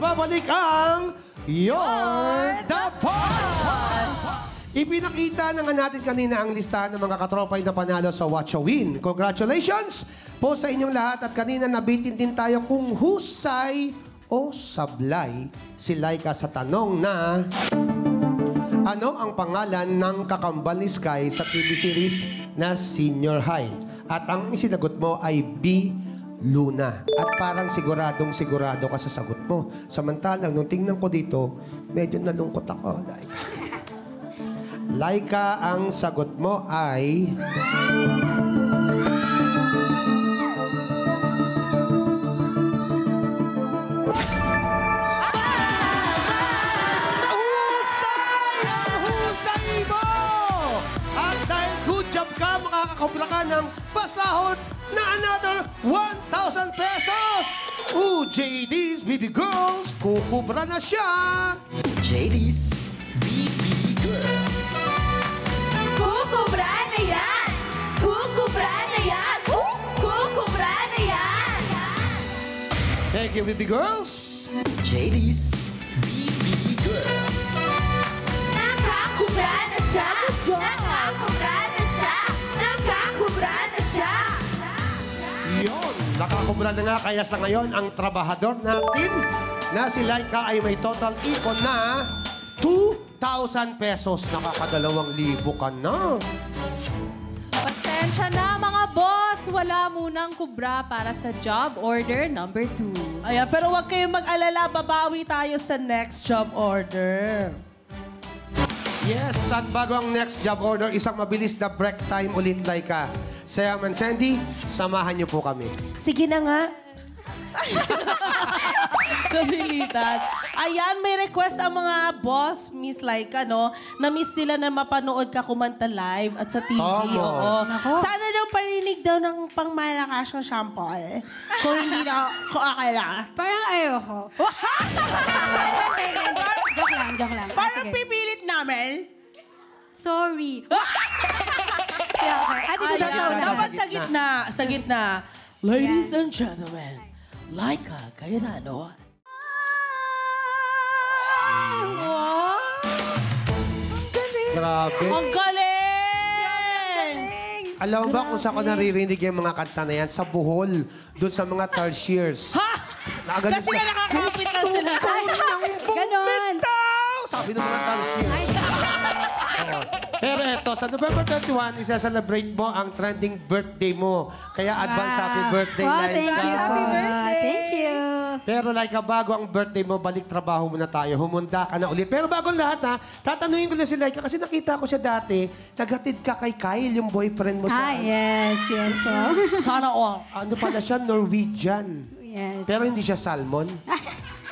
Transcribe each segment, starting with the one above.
nagbabalik ang You're the Boss! Ipinakita na nga natin kanina ang listahan ng mga katropay na panalo sa Watch a Win. Congratulations po sa inyong lahat at kanina nabitin din tayo kung husay o sablay si Laika sa tanong na ano ang pangalan ng kakambal ni Sky sa TV series na Senior High? At ang isinagot mo ay B. Luna. At parang sigurado ka sa sagot mo. Samantalang, nung tingnan ko dito, medyo nalungkot ako, Laika. Laika, ang sagot mo ay... Husay mo! At dahil good job ka, makakakobra ka ng pasahod na another 1,000 pesos! JD's Baby Girls, kukubra na siya! JD's Baby Girl. Kukubra na yan! Kukubra na yan! Kukubra na yan! Thank you, Baby Girls! JD's Baby Girl. Nakakubra na siya! Nakakubra na siya! Nakakubra na siya! Yun, nakakubra na nga kaya sa ngayon ang trabahador natin na si Laika ay may total ipon na 2,000 pesos. Nakaka2,000 ka na. Pasensya na mga boss, wala munang kubra para sa job order number 2. Ayan, pero huwag kayong mag-alala, babawi tayo sa next job order. Yes, at bago ang next job order, isang mabilis na break time ulit, Laika. Sam and Sandy, samahan niyo po kami. Sige na nga. Kabilitan. Ayan, may request ang mga boss, Miss Laika, no? Na-miss nila na mapanood ka kumanta live at sa TV. Tama. Oo. Nako. Sana daw parinig daw ng pangmalakas ng shampoo. Kung hindi na, kung okay lang. Parang ayoko. Joke lang. Parang Sige. pipilit namin. Sorry. Yeah, okay. Ate, Ayan, totoo lang. dapat sa gitna. Sa gitna. Ladies and gentlemen, Laika, kayo na, no? Grabe. Ang galing! Alam mo ba kung saan ko naririnig yung mga kanta na yan? Sa Bohol, doon sa mga tarsiers. Ha? Nakagalit Kasi nga nakakapit na sila. Ganon. Sabi ng mga tarsiers. Oo. Pero eto, sa November 31, isa-celebrate mo ang trending birthday mo. Kaya advance happy birthday, Wow, Laika. thank you po. Thank you. Pero Laika, bago ang birthday mo, balik trabaho muna tayo. Humunda ka na ulit. Pero bago lahat ha, tatanungin ko na si Laika kasi nakita ko siya dati, naghatid ka kay Kyle, yung boyfriend mo sa... Yes po. Sana all. Ano pala siya? Norwegian. Yes. Pero hindi siya salmon.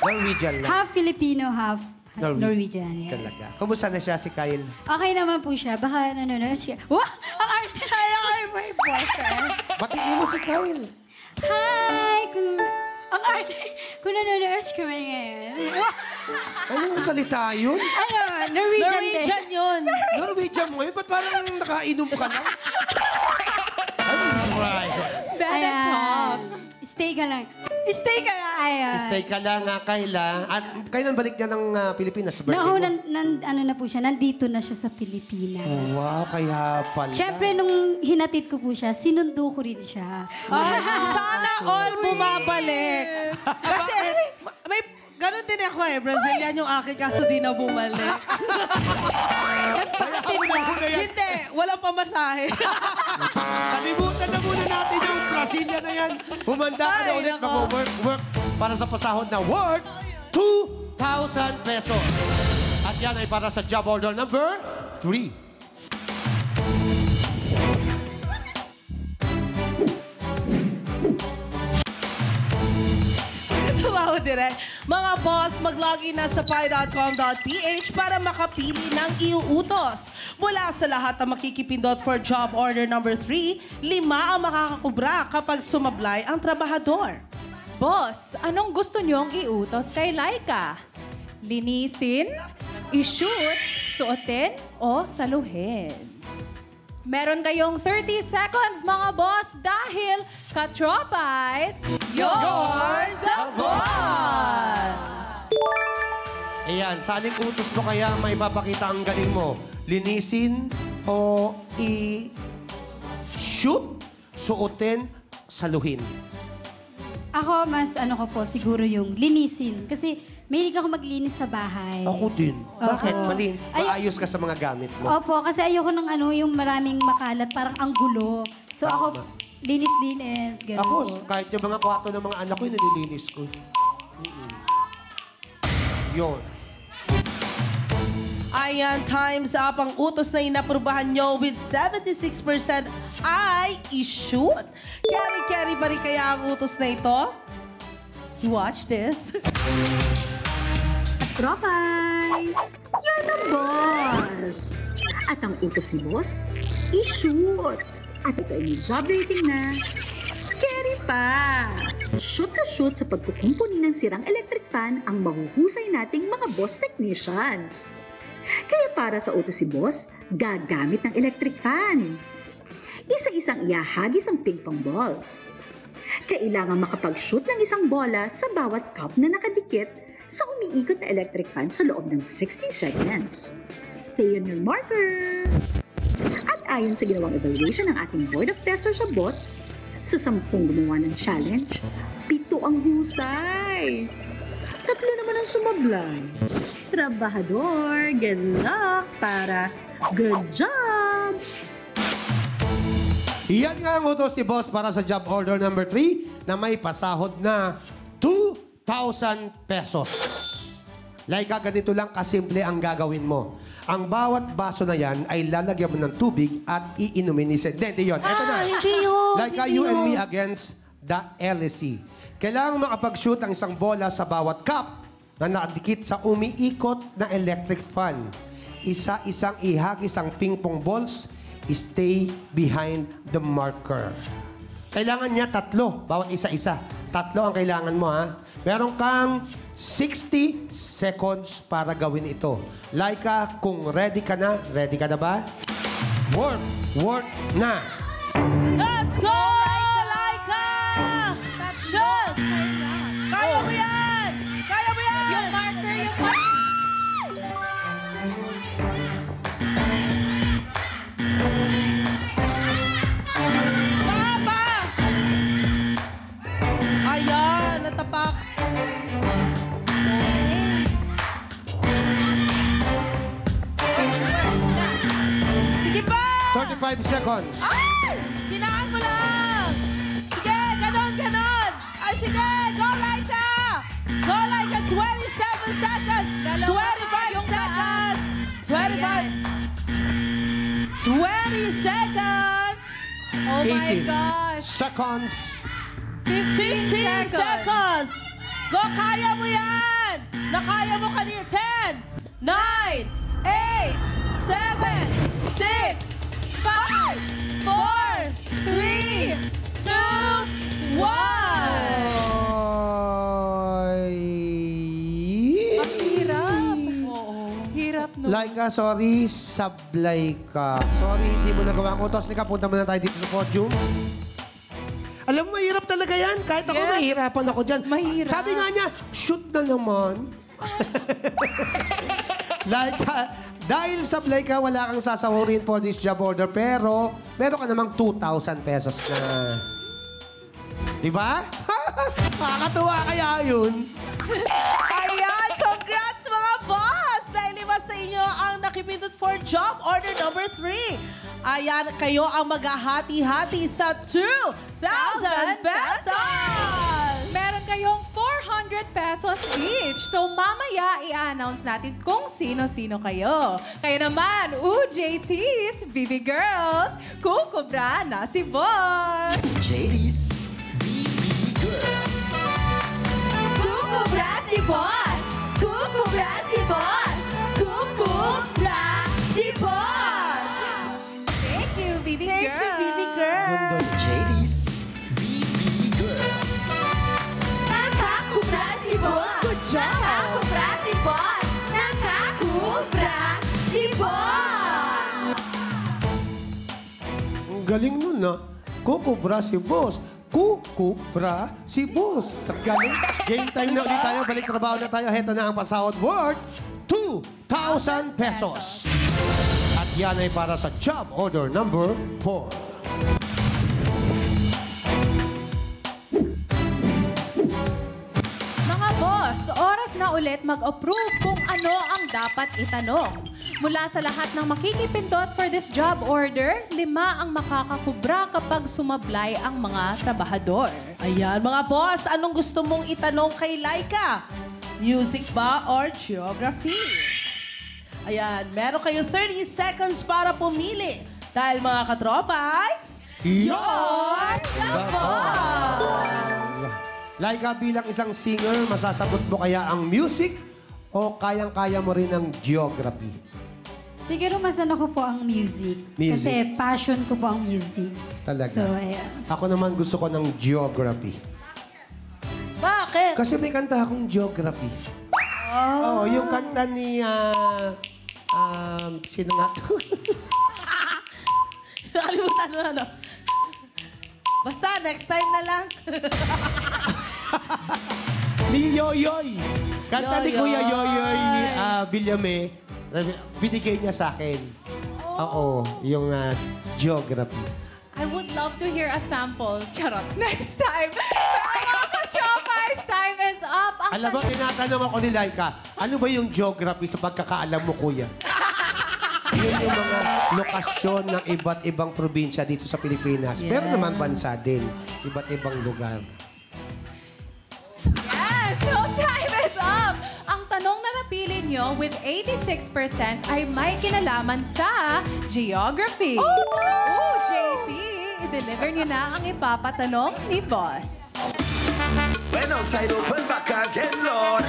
Norwegian lang. Half Filipino, half Norwegian. Yes. Talaga. Kumusta na siya si Kyle? Okay naman po siya. Baka nanonood siya. Wow! Ang arte tayo kay my boyfriend. Batiin mo si Kyle. Hi! Ang arte. Kung nanonood siya kami ngayon. Anong salita yun? Ano? Norwegian din. Norwegian yun. Norwegian mo yun? Ba't parang nakainom ka lang? Right. Better talk. Stay ka lang. Stay ka lang. Ayan. Stay ka lang, Kyle. At kailan balik niya ng Pilipinas? Sa birthday mo? Ano na po siya, nandito na siya sa Pilipinas. Wow, kaya pala. Siyempre, nung hinatid ko po siya, sinundo ko rin siya. Sana all bumabalik. Kasi may ganun din ako eh. Brazilian yung akin kaso di na bumalik. Hindi, walang pamasahe. Kalimutan na muna natin yung Brasilia na yan. Humanda ka na Ay, ulit. nako. Mag-work para sa pasahod na worth 2,000 pesos. At yan ay para sa job order number 3. Tumawa direct. Mga boss, mag-login na sa pi.com.ph para makapili ng iuutos. Mula sa lahat na makikipindot for job order number 3, 5 ang makakakubra kapag sumablay ang trabahador. Boss, anong gusto niyong iutos kay Laika? Linisin, i-shoot, suotin, o saluhin? Meron kayong 30 seconds, mga boss, dahil Katropais, you're the boss! Ayan, saling utos mo kaya may papakita ang galing mo. Linisin o i-shoot, suotin, saluhin. Ako, mas ano ko po, siguro yung linisin. Kasi mahilig ako maglinis sa bahay. Ako din. Bakit? Oo. Malin. Ay- Maayos ka sa mga gamit mo. Opo, kasi ayoko ng ano, yung maraming makalat, parang ang gulo. So Tama. ako, linis-linis, gano'n Ako, po. kahit yung mga kwarto ng mga anak ko, nililinis ko. Yun. Ayan, time's up. Ang utos na inaprubahan nyo with 76% ay i-shoot. Carry pa rin kaya ang utos na ito? You watch this. Tropais! You're the boss! At ang utos ni boss, i-shoot! At ito ay may job rating na carry pa! Shoot na shoot sa pagkukumpuni ng sirang electric fan ang mahuhusay nating mga boss technicians. Kaya para sa utos si boss, gagamit ng electric fan. Isa-isang iahagis ang ping-pong balls. Kailangan makapag-shoot ng isang bola sa bawat cup na nakadikit sa umiikot na electric fan sa loob ng 60 seconds. Stay on your marker! At ayon sa ginawang evaluation ng ating Board of Testers sa bots, sa 10 gumawa ng challenge, 7 ang husay. 3 naman ang sumablay. Trabahador, good luck para good job! Yan nga ang utos ni Boss para sa job order number 3 na may pasahod na 2,000 pesos. Like ganito lang kasimple ang gagawin mo. Ang bawat baso na yan ay lalagyan mo ng tubig at iinumin ni Sir. Hindi yun. Ito na. Hindi yun. Like you and me against the LSC. Kailangan makapag-shoot ang isang bola sa bawat cup na nakadikit sa umiikot na electric fan. Isa-isang ihagis ang ping-pong balls, stay behind the marker. Kailangan niya 3, bawat isa-isa. 3 ang kailangan mo, ha? Meron kang 60 seconds para gawin ito. Laika, kung ready ka na ba? Work na! Let's go, Laika! Shoot! Kaya mo yan! Kaya mo yan! Yung marker, yung marker. Papa! Ayan, natapak. Sige pa! 35 seconds. Ay! Hinaan mo lang! Sige, ganon! Ay, sige! Go, Laika! Go, Laika! 27 seconds! 25 seconds! 20 seconds! Oh my 18 gosh. seconds. 15 seconds! Go, kaya mo yan! Nakaya mo kanina. 10, 9, 8, 7, 6, 5, 4, 3, 2, 1! Hirap, no? Laika, sorry. Sablay ka. Sorry, hindi mo nagawa ang utos. Lika, punta muna tayo dito sa podium. Alam mo, mahirap talaga yan. Kahit ako, Yes. mahirapan ako dyan. Mahirap. Sabi nga niya, shoot na naman. Laika, dahil sablay ka, wala kang sasahurin for this job order. Pero, meron ka namang 2,000 pesos na. Diba? Makakatuwa kaya yun. Ayan! Congrats mga boss! Dahil lima sa inyo ang nakipindot for job order number 3. Ayan, kayo ang maghahati-hati sa 2,000 pesos! Meron kayong 400 pesos each. So mamaya i-announce natin kung sino-sino kayo. Kayo naman, UJTs, BB Girls, kukubra na si Boss! JD's BB Girl. Kukubra si Boss! Kukubra si Boss! Kukubra si Boss! Thank you, BB Thank Girl! you, BB Girl! JD's BB Girl. Nakakubra si Boss! Good job! Nakakubra si Boss! Nakakubra si Boss! Ang galing nun, na. Kukubra si boss. Kukubra si Boss. Galing. Game time na ulit tayo. Balik trabaho na tayo. Heto na ang pasahod worth 2,000 pesos. At yan ay para sa job order number 4. Mga boss, oras na ulit mag-approve kung ano ang dapat itanong. Mula sa lahat ng makikipindot for this job order, 5 ang makakakubra kapag sumablay ang mga trabahador. Ayan, mga boss, anong gusto mong itanong kay Laika? Music ba or geography? Ayan, meron kayo 30 seconds para pumili. Dahil mga katropas, Your the boss! Laika, bilang isang singer, masasagot mo kaya ang music o kayang-kaya mo rin ang geography? Siguro mas ano ko po ang music. Music. Kasi passion ko po ang music. Talaga? So, ayan. Ako naman gusto ko ng geography. Bakit? Kasi may kanta akong geography. Oo, yung kanta ni... sino nga to? Nakalimutan mo na, no? Basta, next time na lang. Ni Yoyoy. Kanta ni Yoyoy. Kuya Yoyoy Villame. Binigay niya sa akin. Oo, yung geography. I would love to hear a sample. Charot. Next time. Pero mga ka-tropas, time is up. Ang Alam mo, tinatanong ako ni Laika, ano ba yung geography sa pagkakaalam mo, Kuya? Yun yung mga lokasyon ng iba't ibang probinsya dito sa Pilipinas. Pero naman bansa din. Iba't ibang lugar. Yes! So time is up! Ang tanong na napili nyo with 86% ay may kinalaman sa geography. Oh, JT! I-deliver nyo na ang ipapatanong ni Boss. When outside open back again, Lord.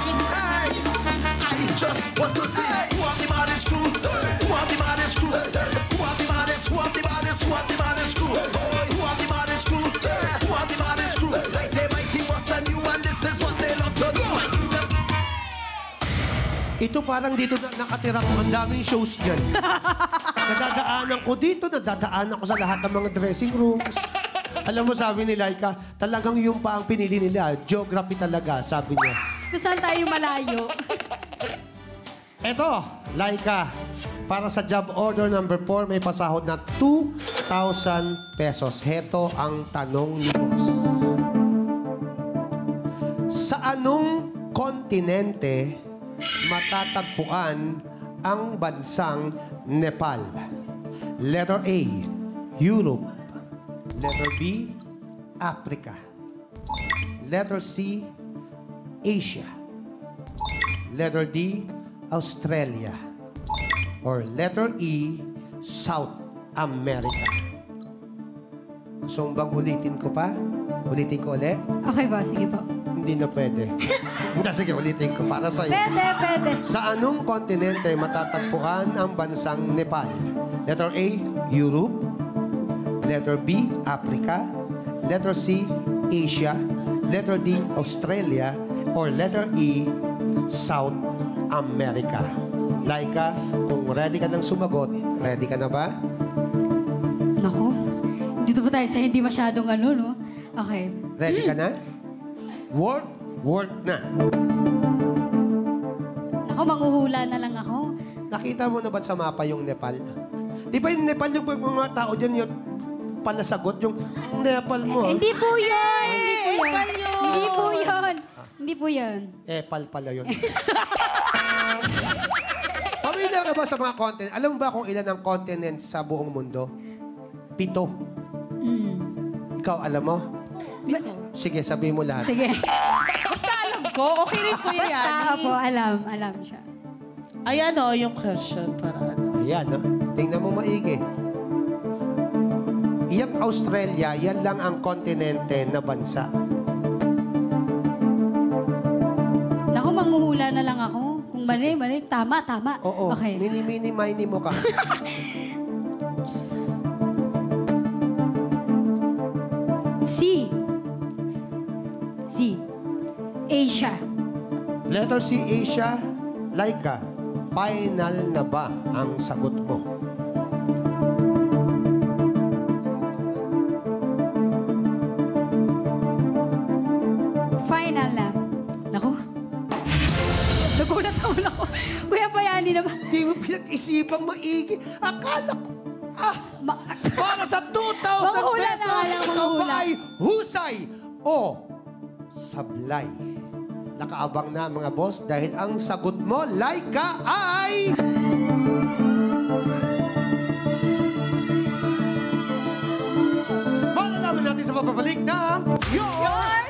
I just want to see who are the baddest crew. Who are the baddest crew? Who are the baddest? Who are the baddest? Who are the baddest crew? Who are the baddest crew? Who are the baddest crew? I say my team was a new and this is what they love to do. My crew just Ito parang dito na nakatira ko. Ang daming shows dyan. Nadadaanan ko dito. Nadadaanan ko sa lahat ng mga dressing rooms. Alam mo, sabi ni Laika, talagang yung pa ang pinili nila. Geography talaga, sabi niya. Kung saan tayo malayo. Eto, Laika, para sa job order number 4, may pasahod na 2,000 pesos. Heto ang tanong ni Boss. Sa anong kontinente matatagpuan ang bansang Nepal? Letter A, Europe. Letter B, Africa. Letter C, Asia. Letter D, Australia. Or letter E, South America. Gusto mo bang ulitin ko pa? Ulitin ko ulit? Okay ba? Sige po. Hindi na pwede. Sige, ulitin ko para sa'yo. Pwede. Sa anong kontinente matatagpuan ang bansang Nepal? Letter A, Europe. Letter B, Africa. Letter C, Asia. Letter D, Australia. Or letter E, South America. Laika, kung ready ka nang sumagot, ready ka na ba? Naku. Dito po tayo sa hindi masyadong ano, no? Okay. Ready ka na? Word na. Naku, manghuhula na lang ako. Nakita mo na ba sa mapa yung Nepal? Di ba yung Nepal, yung mga tao dyan, yung pala sagot, yung Nepal mo. Hindi po yun! Hindi po yun! Hindi po yun. Nepal pala yun. Pamilyar ka ba sa mga continent? Alam mo ba kung ilan ang continent sa buong mundo? 7. Ikaw, alam mo? Sige, sabihin mo lahat. Sige. Basta alam ko, okay rin po yan. Basta po, alam siya. Ayan o, yung question para ano. Ayan, no? Tingnan mo maigi. Iyang Australia, yan lang ang kontinente na bansa. Naku, manghuhula na lang ako. Kung mali. Tama. Oo, Okay. mini mo ka. C. Asia. Letter C, Asia. Laika, final na ba ang sagot mo? Naku, Kuya Bayani naman. Di mo pinag-isipang maigi. Akala ko, para sa 2,000 Manghula na pesos, nga lang, ikaw ba manghula. ay husay o sablay? Nakaabang na mga boss dahil ang sagot mo, Laika, ay... Malalaman natin sa papabalik ng Your